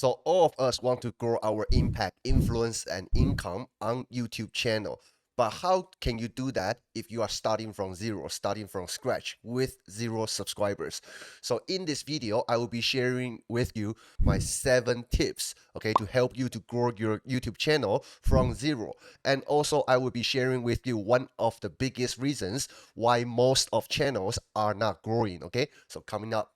So all of us want to grow our impact, influence, and income on YouTube channel. But how can you do that if you are starting from zero, starting from scratch with zero subscribers? So in this video, I will be sharing with you my 7 tips, okay, to help you to grow your YouTube channel from zero. And also I will be sharing with you one of the biggest reasons why most of channels are not growing, okay? So coming up.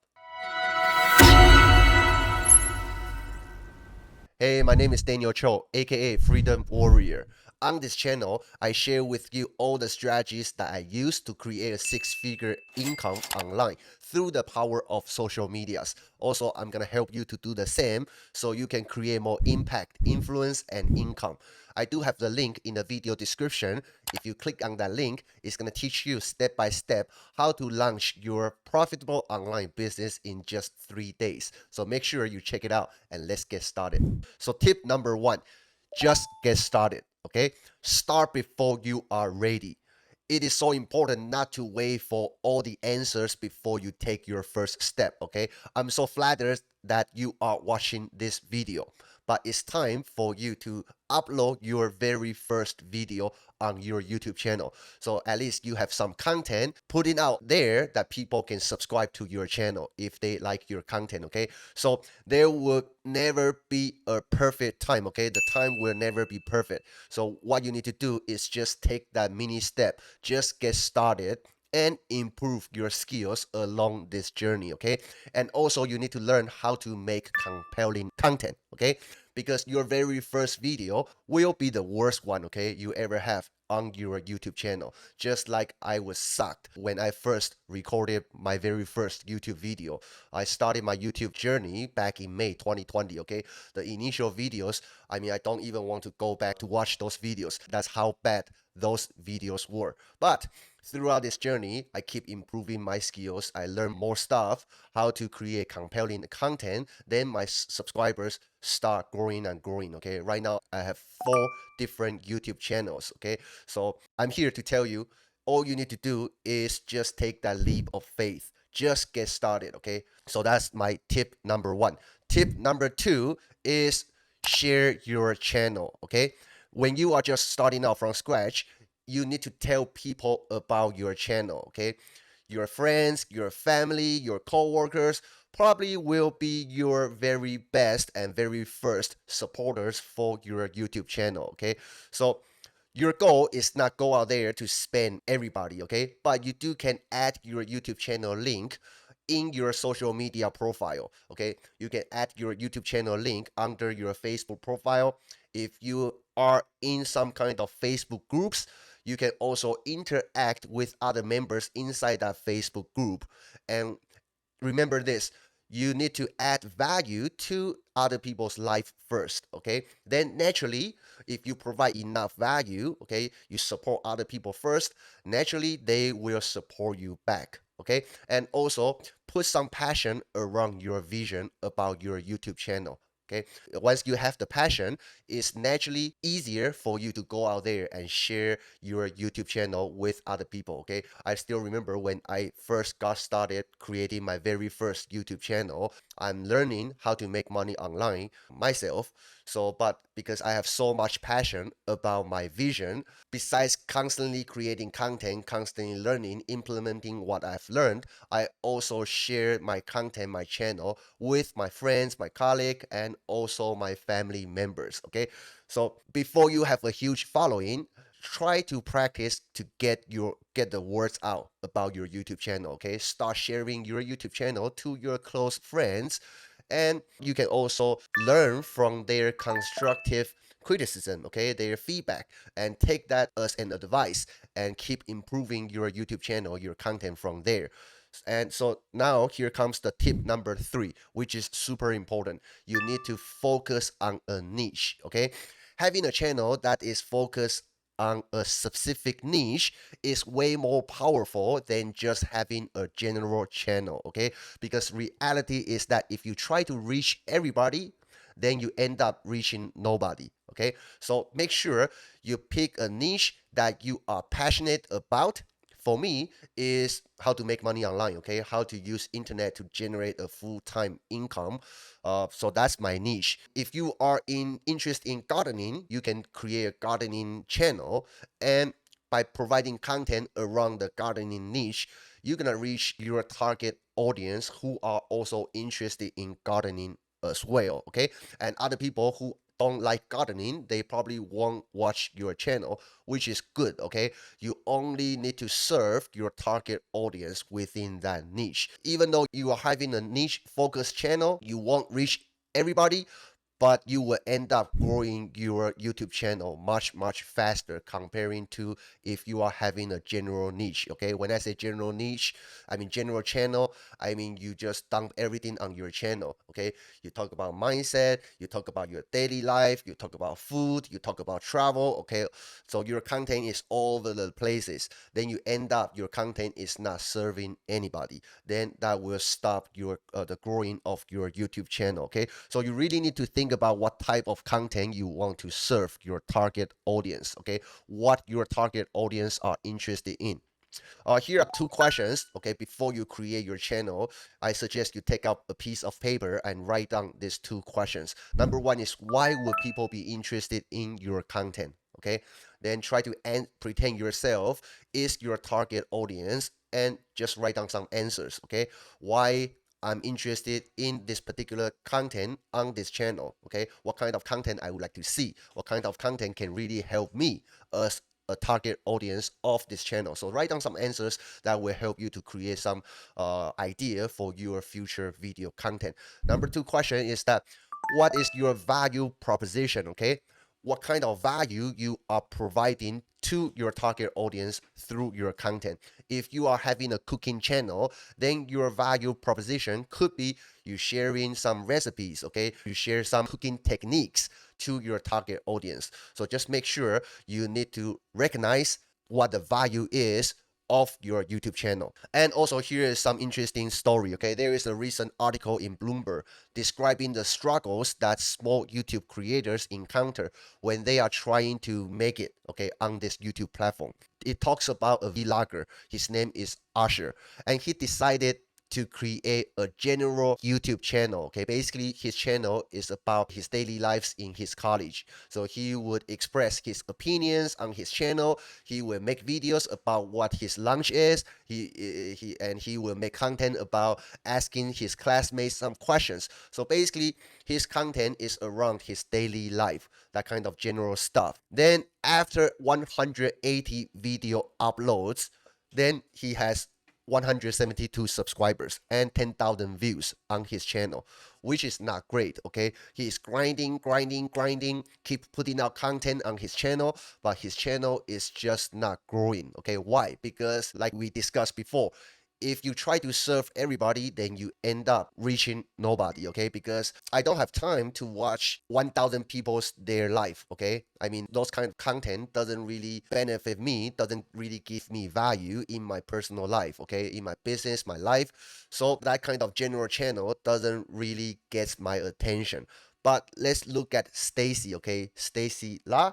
Hey, my name is Daniel Cho, aka Freedom Warrior. On this channel, I share with you all the strategies that I use to create a 6-figure income online through the power of social medias. Also, I'm gonna help you to do the same so you can create more impact, influence, and income. I do have the link in the video description. If you click on that link, it's gonna teach you step by step how to launch your profitable online business in just 3 days. So make sure you check it out and let's get started. So tip number 1, just get started, okay? Start before you are ready. It is so important not to wait for all the answers before you take your first step, okay? I'm so flattered that you are watching this video, but it's time for you to upload your very first video on your YouTube channel. So at least you have some content putting out there that people can subscribe to your channel if they like your content, okay? So there will never be a perfect time, okay? The time will never be perfect. So what you need to do is just take that mini step, just get started and improve your skills along this journey, okay? And also you need to learn how to make compelling content, okay? Because your very first video will be the worst one, okay, you ever have on your YouTube channel. Just like I was sucked when I first recorded my very first YouTube video. I started my YouTube journey back in May 2020, okay? The initial videos, I mean, I don't even want to go back to watch those videos. That's how bad those videos were. But throughout this journey, I keep improving my skills. I learn more stuff, how to create compelling content. Then my subscribers start growing and growing, okay? Right now, I have 4 different YouTube channels, okay? So I'm here to tell you, all you need to do is just take that leap of faith. Just get started, okay? So that's my tip number 1. Tip number 2 is share your channel, okay? When you are just starting out from scratch, you need to tell people about your channel, okay? Your friends, your family, your coworkers probably will be your very best and very first supporters for your YouTube channel, okay? So your goal is not go out there to spam everybody, okay? But you do can add your YouTube channel link in your social media profile, okay? You can add your YouTube channel link under your Facebook profile. If you are in some kind of Facebook groups, you can also interact with other members inside that Facebook group. And remember this, you need to add value to other people's life first, okay? Then naturally, if you provide enough value, okay, you support other people first, naturally they will support you back, okay? And also put some passion around your vision about your YouTube channel. Okay, once you have the passion, it's naturally easier for you to go out there and share your YouTube channel with other people. Okay, I still remember when I first got started creating my very first YouTube channel, I'm learning how to make money online myself. So, but because I have so much passion about my vision, besides constantly creating content, constantly learning, implementing what I've learned, I also share my content, my channel with my friends, my colleague, and also my family members. Okay, so before you have a huge following, try to practice to get the words out about your YouTube channel. Okay, start sharing your YouTube channel to your close friends, and you can also learn from their constructive criticism, okay, their feedback, and take that as an advice and keep improving your YouTube channel, your content from there. And so now here comes the tip number 3, which is super important. You need to focus on a niche, okay? Having a channel that is focused on a specific niche is way more powerful than just having a general channel, okay? Because reality is that if you try to reach everybody, then you end up reaching nobody, okay? So make sure you pick a niche that you are passionate about, for me is how to make money online, okay? How to use internet to generate a full-time income. So that's my niche. If you are interested in gardening, you can create a gardening channel, and by providing content around the gardening niche, you're gonna reach your target audience who are also interested in gardening as well, okay? And other people who don't like gardening, they probably won't watch your channel, which is good, okay? You only need to serve your target audience within that niche. Even though you are having a niche focused channel, you won't reach everybody, but you will end up growing your YouTube channel much faster comparing to if you are having a general niche. Okay, when I say general niche, I mean general channel. I mean you just dump everything on your channel. Okay, you talk about mindset, you talk about your daily life, you talk about food, you talk about travel. Okay, so your content is all over the places. Then you end up your content is not serving anybody. Then that will stop your the growing of your YouTube channel. Okay, so you really need to think about what type of content you want to serve your target audience. Okay, what your target audience are interested in. Here are two questions. Okay, before you create your channel, I suggest you take out a piece of paper and write down these two questions. Number one is, why would people be interested in your content? Okay, then try to pretend yourself is your target audience and just write down some answers. Okay, why I'm interested in this particular content on this channel. Okay, what kind of content I would like to see? What kind of content can really help me as a target audience of this channel? So write down some answers that will help you to create some idea for your future video content. Number two question is that, what is your value proposition? Okay, what kind of value you are providing to your target audience through your content. If you are having a cooking channel, then your value proposition could be you sharing some recipes, okay? You share some cooking techniques to your target audience. So just make sure you need to recognize what the value is of your YouTube channel. And also here is some interesting story, okay? There is a recent article in Bloomberg describing the struggles that small YouTube creators encounter when they are trying to make it, okay, on this YouTube platform. It talks about a vlogger. His name is Usher, and he decided to create a general YouTube channel. Okay, basically his channel is about his daily lives in his college. So he would express his opinions on his channel. He will make videos about what his lunch is. He will make content about asking his classmates some questions. So basically his content is around his daily life, that kind of general stuff. Then after 180 video uploads, then he has 172 subscribers and 10,000 views on his channel, which is not great. Okay, he is grinding, keep putting out content on his channel, but his channel is just not growing. Okay, why? Because like we discussed before, if you try to serve everybody, then you end up reaching nobody. Okay, because I don't have time to watch 1,000 people's their life. Okay, I mean those kind of content doesn't really benefit me, doesn't really give me value in my personal life. Okay, in my business, my life. So that kind of general channel doesn't really get my attention. But let's look at Stacy. Okay, Stacy La,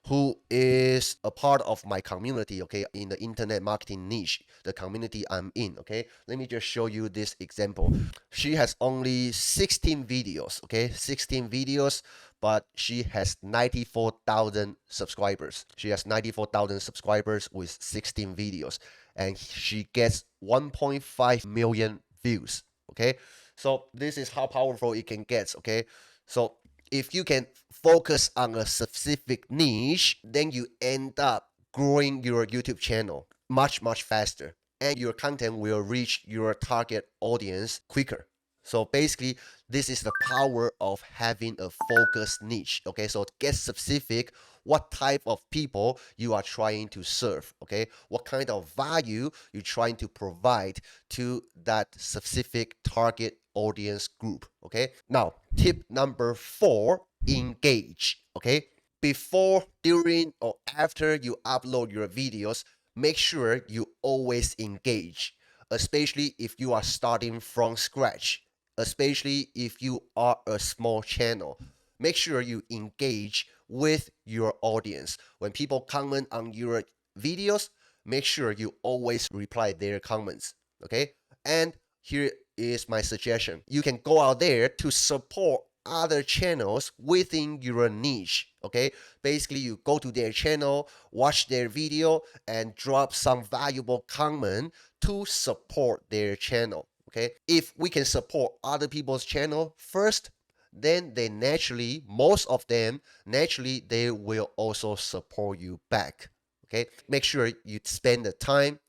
who is a part of my community, okay, in the internet marketing niche, the community I'm in. Okay, let me just show you this example. She has only 16 videos, okay, 16 videos, but she has 94,000 subscribers. She has 94,000 subscribers with 16 videos, and she gets 1.5 million views. Okay, so this is how powerful it can get. Okay, so if you can focus on a specific niche, then you end up growing your YouTube channel much faster, and your content will reach your target audience quicker. So basically, this is the power of having a focused niche. Okay, so get specific what type of people you are trying to serve. Okay, what kind of value you're trying to provide to that specific target audience group. Okay, now tip number 4, engage. Okay, before, during, or after you upload your videos, make sure you always engage, especially if you are starting from scratch, especially if you are a small channel. Make sure you engage with your audience. When people comment on your videos, make sure you always reply their comments. Okay, and here is my suggestion. You can go out there to support other channels within your niche. Okay, basically you go to their channel, watch their video, and drop some valuable comment to support their channel. Okay, if we can support other people's channel first, then they naturally, most of them naturally, they will also support you back. Okay, make sure you spend the time,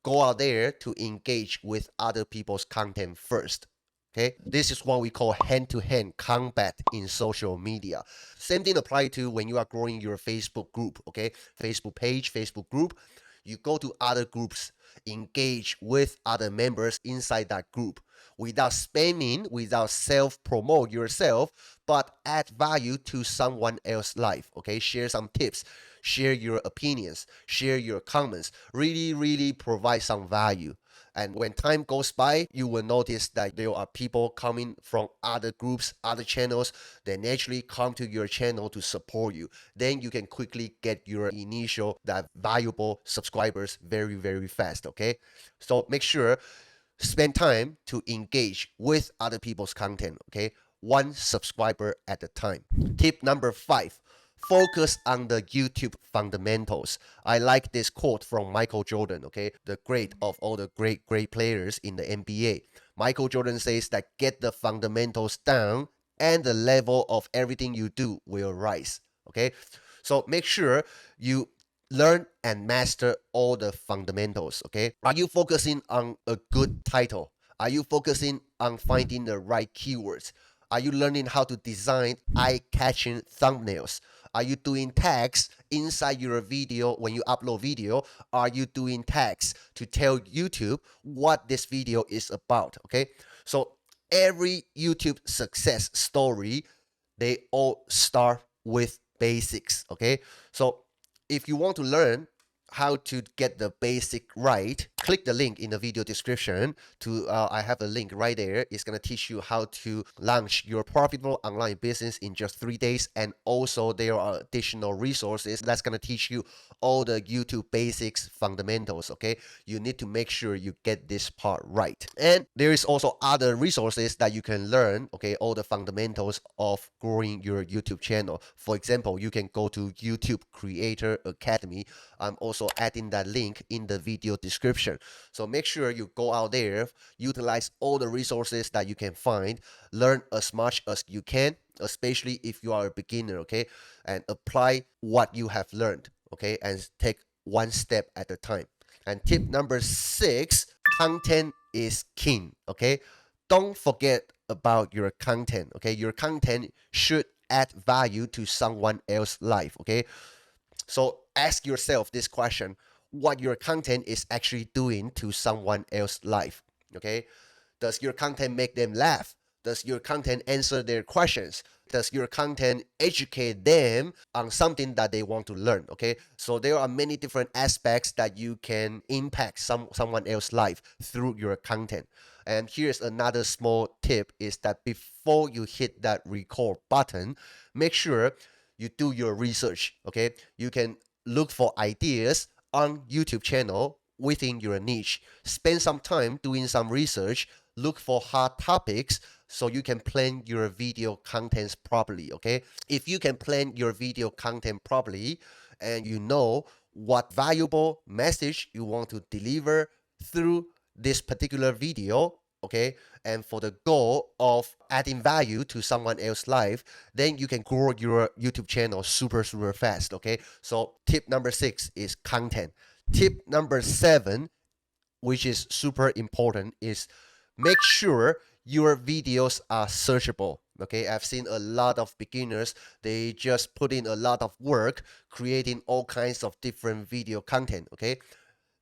go out there to engage with other people's content first. Okay, this is what we call hand-to-hand combat in social media. Same thing apply to when you are growing your Facebook group. Okay, Facebook page, Facebook group. You go to other groups, engage with other members inside that group without spamming, without self-promote yourself, but add value to someone else's life. Okay, share some tips, share your opinions, share your comments, really provide some value. And when time goes by, you will notice that there are people coming from other groups, other channels. They naturally come to your channel to support you. Then you can quickly get your initial, that valuable subscribers very fast. Okay, so make sure spend time to engage with other people's content. Okay, one subscriber at a time. Tip number 5, focus on the YouTube fundamentals. I like this quote from Michael Jordan, okay, the great of all the great players in the NBA. Michael Jordan says that get the fundamentals down and the level of everything you do will rise. Okay, so make sure you learn and master all the fundamentals. Okay, are you focusing on a good title? Are you focusing on finding the right keywords? Are you learning how to design eye-catching thumbnails? Are you doing tags inside your video when you upload video? Are you doing tags to tell YouTube what this video is about? Okay, so every YouTube success story, they all start with basics. Okay, so if you want to learn how to get the basic right, click the link in the video description to I have a link right there. It's going to teach you how to launch your profitable online business in just 3 days, and also there are additional resources that's going to teach you all the YouTube basics fundamentals. Okay, you need to make sure you get this part right. And there is also other resources that you can learn, okay, all the fundamentals of growing your YouTube channel. For example, you can go to YouTube Creator Academy. I'm also adding that link in the video description. So make sure you go out there, utilize all the resources that you can find, learn as much as you can, especially if you are a beginner. Okay, and apply what you have learned. Okay, and take one step at a time. And tip number 6, content is king. Okay, don't forget about your content. Okay, your content should add value to someone else's life. Okay, so ask yourself this question: what your content is actually doing to someone else's life. Okay, does your content make them laugh? Does your content answer their questions? Does your content educate them on something that they want to learn? Okay, so there are many different aspects that you can impact someone else's life through your content. And here's another small tip: is that before you hit that record button, make sure you do your research. Okay, you can look for ideas on YouTube channel within your niche. Spend some time doing some research, look for hot topics so you can plan your video contents properly. Okay, if you can plan your video content properly and you know what valuable message you want to deliver through this particular video, okay, and for the goal of adding value to someone else's life, then you can grow your YouTube channel super fast. Okay, so tip number 6 is content. Tip number 7, which is super important, is make sure your videos are searchable. Okay, I've seen a lot of beginners, they just put in a lot of work creating all kinds of different video content. Okay,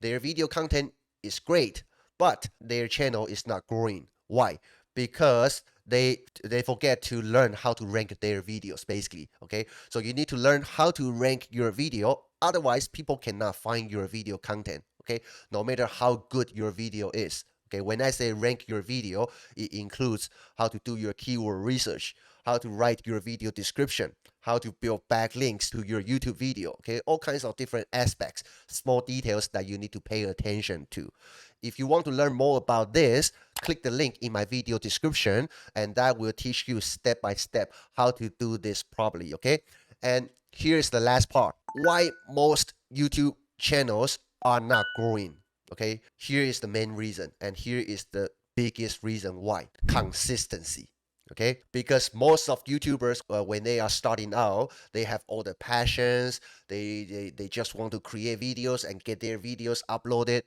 their video content is great, but their channel is not growing. Why? Because they forget to learn how to rank their videos, basically. Okay, so you need to learn how to rank your video, otherwise people cannot find your video content. Okay, no matter how good your video is. Okay, when I say rank your video, it includes how to do your keyword research, how to write your video description, how to build backlinks to your YouTube video, okay? All kinds of different aspects, small details that you need to pay attention to. If you want to learn more about this, click the link in my video description, and that will teach you step by step how to do this properly, okay? And here's the last part. Why most YouTube channels are not growing, okay? Here is the main reason, and here is the biggest reason why. Consistency. Okay, because most of YouTubers, when they are starting out, they have all the passions. They just want to create videos and get their videos uploaded.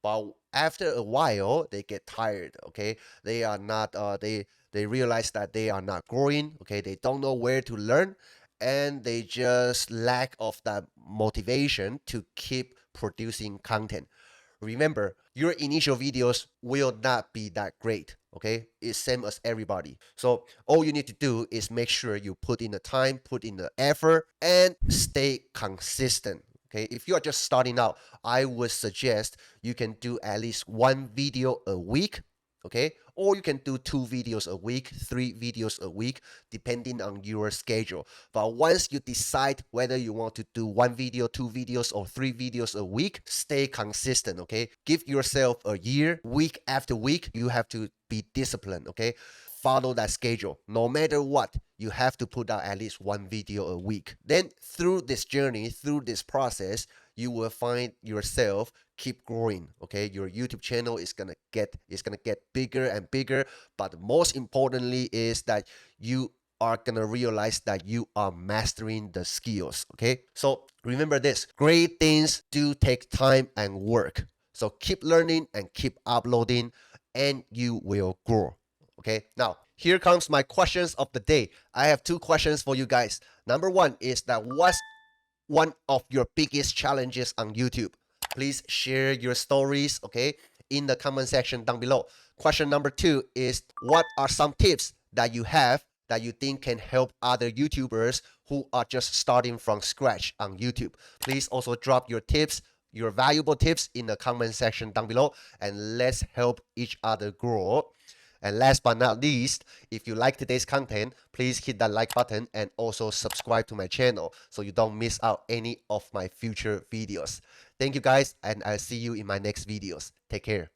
But after a while, they get tired. Okay, they are not. They realize that they are not growing. Okay, they don't know where to learn, and they just lack of that motivation to keep producing content. Remember, your initial videos will not be that great. Okay, it's same as everybody. So all you need to do is make sure you put in the time, put in the effort, and stay consistent. Okay, if you are just starting out, I would suggest you can do at least one video a week. Okay, or you can do 2 videos a week, 3 videos a week, depending on your schedule. But once you decide whether you want to do 1 video, 2 videos, or 3 videos a week, stay consistent. Okay, give yourself a year, week after week. You have to be disciplined. Okay, follow that schedule. No matter what, you have to put out at least 1 video a week. Then through this journey, through this process, you will find yourself keep growing. Okay, your YouTube channel is gonna get bigger and bigger. But most importantly is that you are gonna realize that you are mastering the skills. Okay, so remember this: great things do take time and work. So keep learning and keep uploading, and you will grow. Okay, now here comes my questions of the day. I have 2 questions for you guys. Number 1 is that what's one of your biggest challenges on YouTube? Please share your stories, okay, in the comment section down below. Question number 2 is what are some tips that you have that you think can help other YouTubers who are just starting from scratch on YouTube? Please also drop your tips, your valuable tips in the comment section down below, and let's help each other grow. And last but not least, if you like today's content, please hit that like button and also subscribe to my channel so you don't miss out any of my future videos. Thank you guys, and I'll see you in my next videos. Take care.